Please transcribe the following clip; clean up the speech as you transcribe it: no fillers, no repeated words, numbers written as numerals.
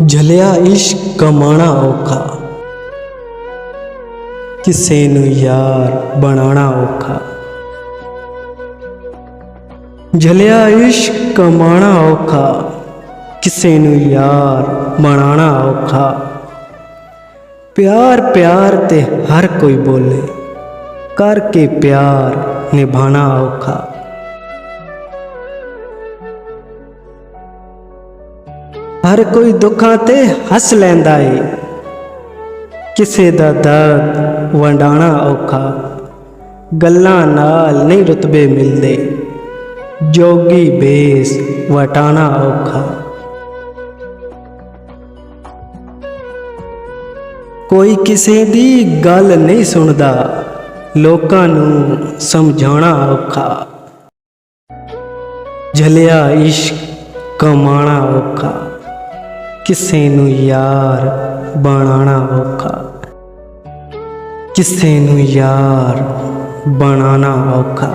झलिया इश्क कमाना औखा, किसे नू यार बनाना औखा। झलिया इश्क कमाना औखा, किसे नू यार बनाना औखा। प्यार प्यार ते हर कोई बोले, करके प्यार निभाना औखा। हर कोई दुखां ते हस लैंदा है, किसे दा दर्द वंडाना औखा। गल्लां नाल नहीं रुतबे मिलदे, जोगी बेस वटाना औखा। कोई किसे दी गल नहीं सुनदा, लोकां नू समझाना औखा। झलिया इश्क कमाना औखा, किसे नू यार बनाना औखा। किसे नू यार बनाना औखा।